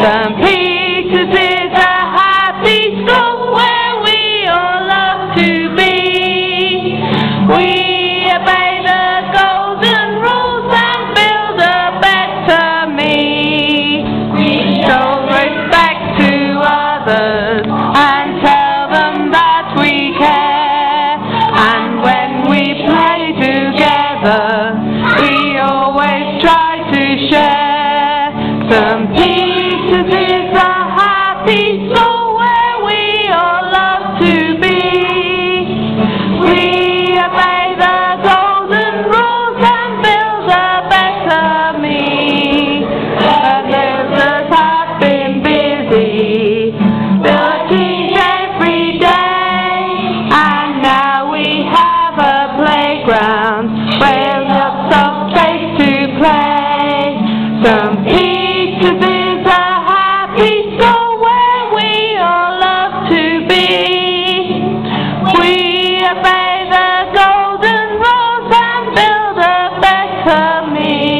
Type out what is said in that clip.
St. Peter's is a happy school where we all love to be. We obey the golden rules and build a better me. We show respect to others and tell them that we care. And when we play together, we always try to share. St. Peter's is a happy school where we all love to be. We obey the golden rules and build a better me. The nurses have been busy building every day, and now we have a playground where lots of space to play. St. Peter's is a happy school where we all love to be. We obey the golden rules and build a better me.